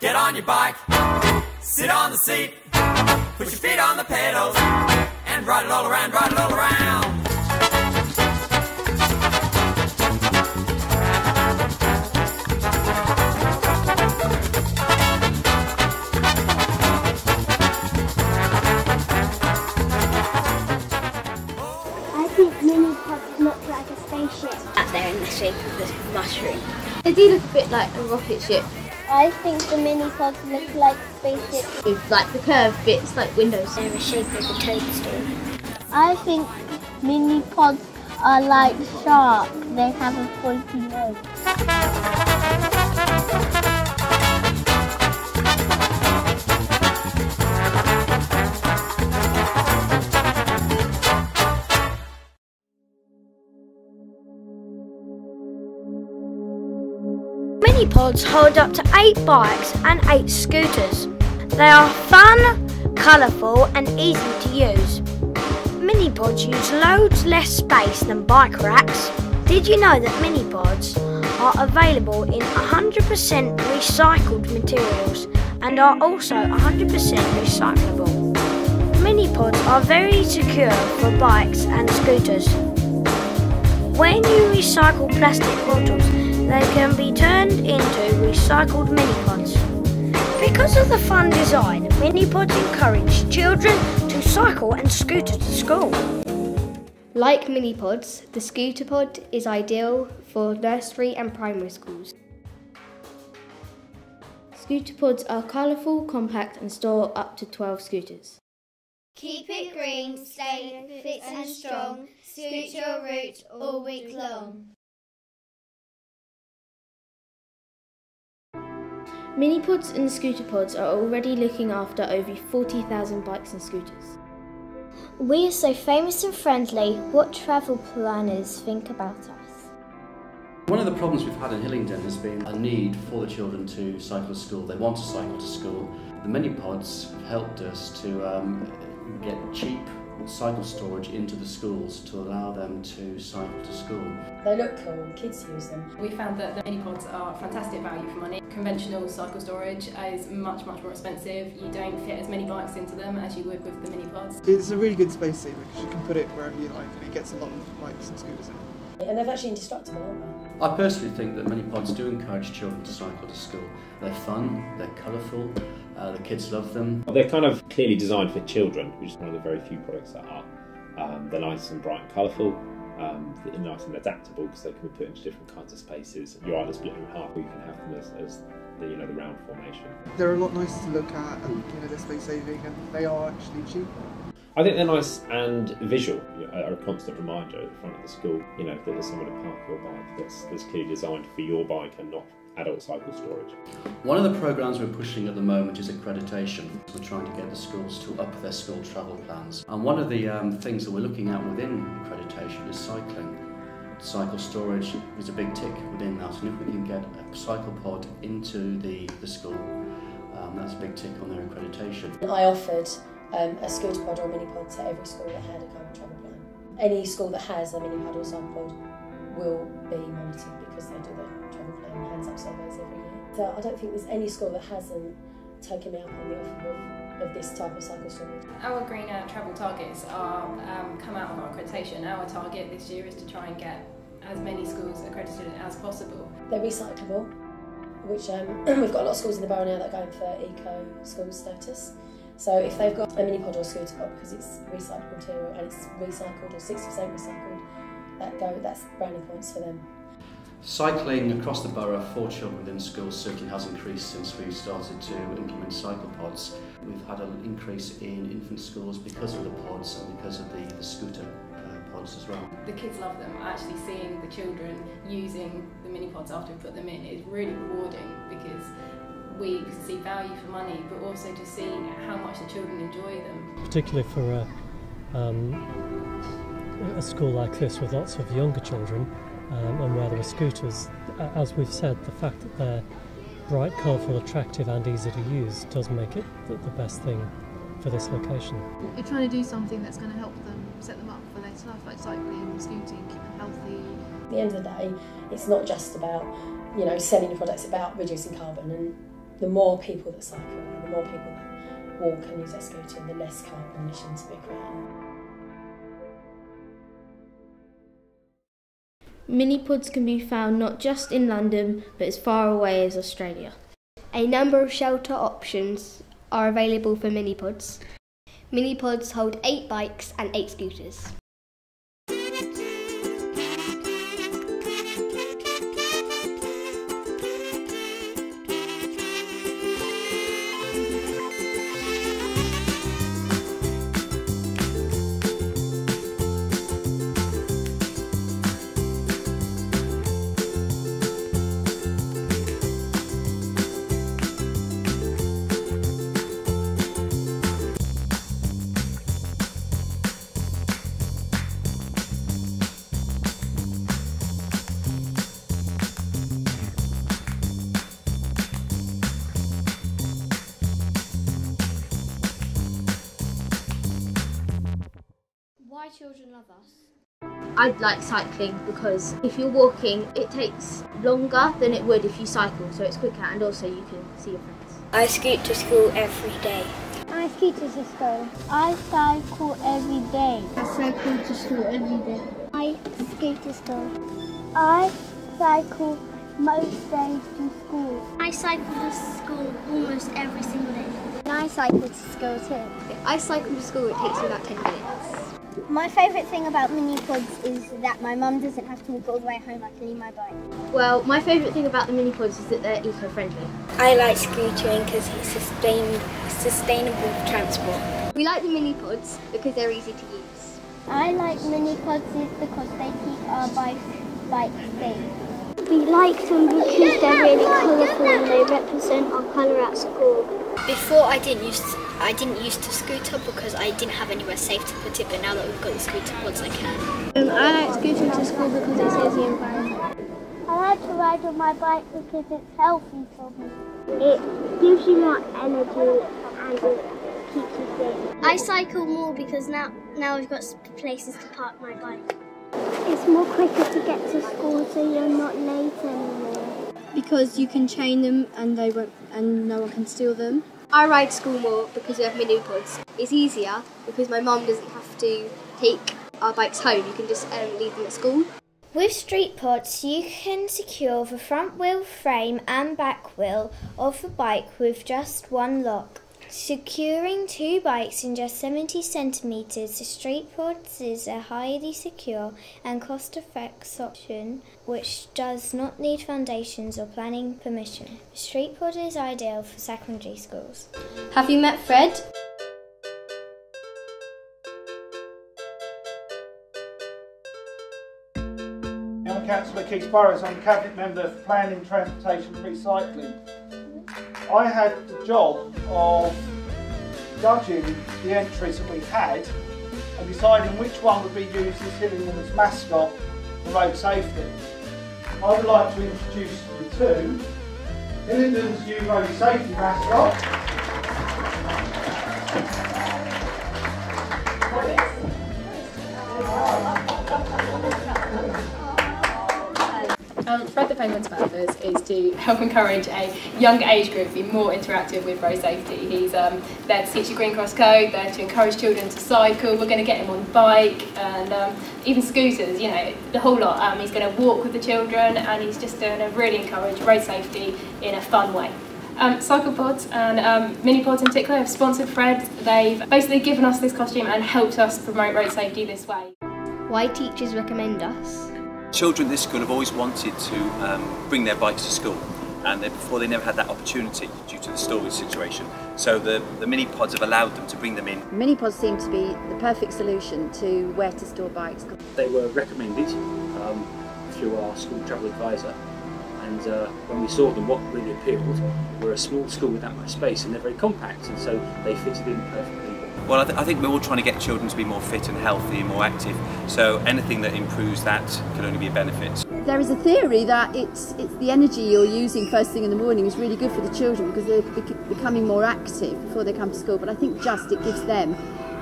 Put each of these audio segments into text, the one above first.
Get on your bike, sit on the seat, put your feet on the pedals, and ride it all around, ride it all around. I think Minipods look like a spaceship. Out there in the shape of the mushroom. They do look a bit like a rocket ship. I think the Minipods look like spaceships. With like the curved bits like windows. They're the shape of a toadstool. I think Minipods are like sharks. They have a pointy nose. Minipods hold up to 8 bikes and 8 scooters. They are fun, colourful and easy to use. Minipods use loads less space than bike racks. Did you know that Minipods are available in 100% recycled materials and are also 100% recyclable? Minipods are very secure for bikes and scooters. When you recycle plastic bottles, they can be turned into recycled Minipods. Because of the fun design, Minipods encourage children to cycle and scooter to school. Like Minipods, the Scooterpod is ideal for nursery and primary schools. Scooterpods are colourful, compact and store up to 12 scooters. Keep it green, stay fit and strong, scoot your route all week long. Minipods and Scooterpods are already looking after over 40,000 bikes and scooters. We are so famous and friendly. What travel planners think about us? One of the problems we've had in Hillingdon has been a need for the children to cycle to school. They want to cycle to school. The Minipods have helped us to get cheap cycle storage into the schools to allow them to cycle to school. They look cool, kids use them. We found that the Minipods are fantastic value for money. Conventional cycle storage is much more expensive. You don't fit as many bikes into them as you would with the Minipods. It's a really good space saver because you can put it wherever you like and it gets a lot of bikes and scooters in. And they're actually indestructible, aren't they? I personally think that Minipods do encourage children to cycle to school. They're fun, they're colourful, the kids love them. They're kind of clearly designed for children, which is one of the very few products that are. They're nice and bright and colourful, they're nice and adaptable because they can be put into different kinds of spaces. You either split them in half or you can have them as the, the round formation. They're a lot nicer to look at and they're space saving and they are actually cheap. I think they're nice and visual, a constant reminder at the front of the school, that there's somewhere to park your bike that's clearly designed for your bike and not adult cycle storage. One of the programmes we're pushing at the moment is accreditation. We're trying to get the schools to up their school travel plans. And one of the things that we're looking at within accreditation is cycling. Cycle storage is a big tick within that, and if we can get a cycle pod into the school, that's a big tick on their accreditation. I offered a Scooterpod or a Minipod to every school that had a carbon travel plan. Any school that has a Minipod or Cyclepod will be monitored because they do the travel plan hands up surveys every year. So I don't think there's any school that hasn't taken me up on the offer of this type of cycle storage. Our greener travel targets are come out of our accreditation. Our target this year is to try and get as many schools accredited as possible. They're recyclable, which we've got a lot of schools in the borough now that are going for eco school status. So if they've got a Minipod or a Scooterpod because it's recycled material and it's recycled or 60% recycled, that's brownie points for them. Cycling across the borough for children within schools certainly has increased since we started to implement Cyclepods. We've had an increase in infant schools because of the pods and because of the scooter pods as well. The kids love them. Actually seeing the children using the Minipods after we put them in is really rewarding because we see value for money, but also to see how much the children enjoy them. Particularly for a school like this with lots of younger children and where there are scooters, as we've said, the fact that they're bright, colourful, attractive and easy to use does make it the best thing for this location. You're trying to do something that's going to help them, set them up for later life, like cycling and scooting, keep them healthy. At the end of the day, it's not just about selling your products, it's about reducing carbon, and the more people that cycle and the more people that walk and use their scooter, the less carbon emissions we're creating. Minipods can be found not just in London, but as far away as Australia. A number of shelter options are available for Minipods. Minipods hold 8 bikes and 8 scooters. Why children love us? I like cycling because if you're walking, it takes longer than it would if you cycle, so it's quicker and also you can see your friends. I scoot to school every day. I scooter to school. I cycle every day. I cycle to school every day. I skate to school. I cycle most days to school. I cycle to school almost every single day. And I cycle to school too. If I cycle to school, it takes me about 10 minutes. My favourite thing about Minipods is that my mum doesn't have to walk all the way home. I can leave my bike. Well, my favourite thing about the Minipods is that they're eco-friendly. I like scootering because it's sustainable transport. We like the Minipods because they're easy to use. I like Minipods because they keep our bikes safe. We like them because they're really colourful and they represent our colour at school. Before I didn't use to scooter because I didn't have anywhere safe to put it, but now that we've got the Scooterpods I can. I like scooting to school because it saves the environment. I like to ride on my bike because it's healthy for me. It gives you more energy and it keeps you fit. I cycle more because now I've got places to park my bike. It's more quicker to get to school so you're not late anymore. Because you can chain them and no one can steal them. I ride school more because we have Minipods. It's easier because my mum doesn't have to take our bikes home. You can just leave them at school. With Streetpods, you can secure the front wheel frame and back wheel of the bike with just one lock. Securing 2 bikes in just 70 centimetres, the Streetpods is a highly secure and cost-effective option which does not need foundations or planning permission. The Streetpod is ideal for secondary schools. Have you met Fred? I'm Councillor Keith Burrows. I'm Cabinet Member for Planning, Transportation and Recycling. I had the job of judging the entries that we had and deciding which one would be used as Hillingdon's mascot for road safety. I would like to introduce you to Hillingdon's new road safety mascot. Fred the Penguin's purpose is to help encourage a young age group to be more interactive with road safety. He's there to teach the Green Cross Code, there to encourage children to cycle. We're going to get him on the bike and even scooters, you know, the whole lot. He's going to walk with the children and he's just going to really encourage road safety in a fun way. Cyclepods and Minipods in particular have sponsored Fred. They've basically given us this costume and helped us promote road safety this way. Why teachers recommend us? Children at this school have always wanted to bring their bikes to school, and before they never had that opportunity due to the storage situation. So the Minipods have allowed them to bring them in. Minipods seem to be the perfect solution to where to store bikes. They were recommended through our school travel advisor, and when we saw them, what really appealed were a small school with that much space, and they're very compact, and so they fitted in perfectly. Well, I think we're all trying to get children to be more fit and healthy and more active, so anything that improves that can only be a benefit. There is a theory that it's the energy you're using first thing in the morning is really good for the children because they're becoming more active before they come to school, but I think just it gives them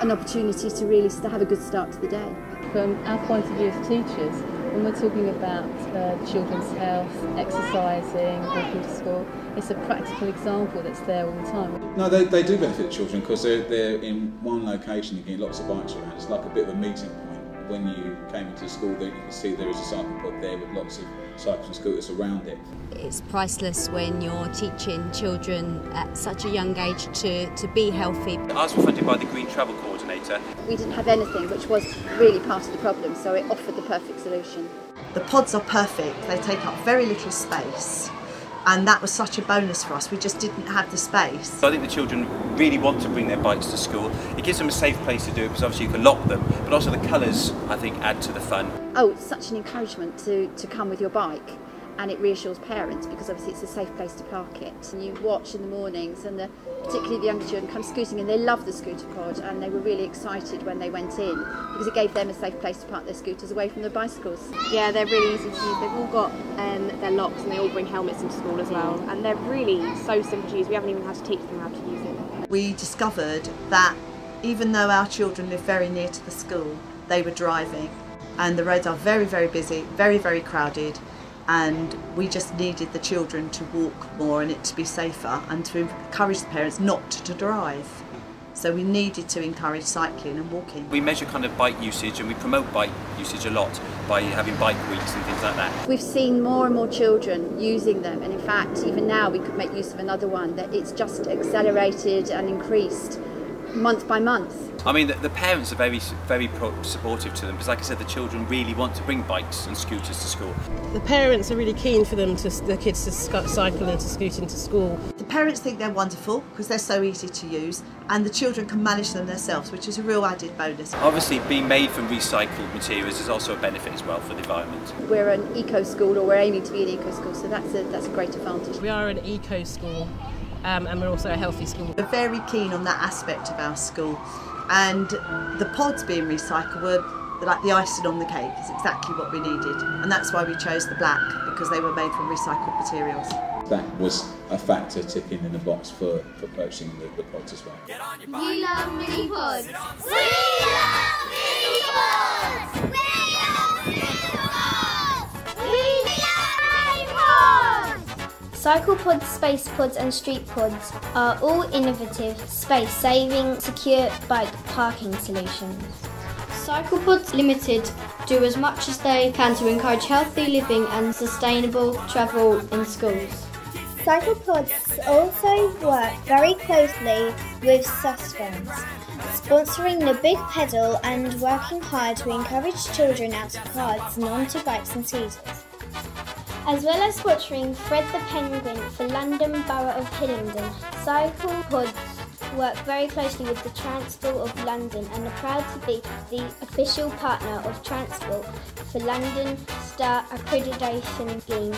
an opportunity to really have a good start to the day. From our point of view as teachers, When we're talking about children's health, exercising, walking to school, it's a practical example that's there all the time. No, they do benefit children because they're in one location. You get lots of bikes around. It's like a bit of a meeting point. When you came into school, then you can see there is a cycle pod there with lots of cycles and scooters around it. It's priceless when you're teaching children at such a young age to be healthy. Ours were funded by the Green Travel Coordinator. We didn't have anything, which was really part of the problem, so it offered the perfect solution. The pods are perfect. They take up very little space. And that was such a bonus for us. We just didn't have the space. So I think the children really want to bring their bikes to school. It gives them a safe place to do it because obviously you can lock them, but also the colours, I think, add to the fun. Oh, it's such an encouragement to come with your bike, and it reassures parents because obviously it's a safe place to park it. And you watch in the mornings, and particularly the younger children come scooting, and they love the Scooterpod, and they were really excited when they went in because it gave them a safe place to park their scooters away from the bicycles. Yeah, they're really easy to use. They've all got their locks, and they all bring helmets into school as well. And they're really so simple to use. We haven't even had to teach them how to use it. We discovered that even though our children live very near to the school, they were driving, and the roads are very, very busy, very, very crowded. And we just needed the children to walk more and it to be safer and to encourage the parents not to drive. So we needed to encourage cycling and walking. We measure kind of bike usage and we promote bike usage a lot by having bike weeks and things like that. We've seen more and more children using them, and in fact even now we could make use of another one, that it's just accelerated and increased month by month. I mean, the parents are very supportive to them because, like I said, the children really want to bring bikes and scooters to school. The parents are really keen for the kids to cycle and to scoot into school. The parents think they're wonderful because they're so easy to use, and the children can manage them themselves, which is a real added bonus. Obviously, being made from recycled materials is also a benefit as well for the environment. We're an eco school, or we're aiming to be an eco school, so that's a great advantage. We are an eco school. And we're also a healthy school. We're very keen on that aspect of our school, and the pods being recycled were like the icing on the cake. It's exactly what we needed, and that's why we chose the black, because they were made from recycled materials. That was a factor ticking in the box for purchasing the pods as well. We love Minipods! We love Minipods! We love Minipods! We love Minipods! Cyclepods, Spacepods and Streetpods are all innovative, space-saving, secure bike parking solutions. Cyclepods Ltd do as much as they can to encourage healthy living and sustainable travel in schools. Cyclepods also work very closely with Suspense, sponsoring the Big Pedal and working hard to encourage children out of cards and onto bikes and scooters. As well as sponsoring Fred the Penguin for London Borough of Hillingdon, Cyclepods work very closely with the Transport of London and are proud to be the official partner of Transport for London Star Accreditation Scheme.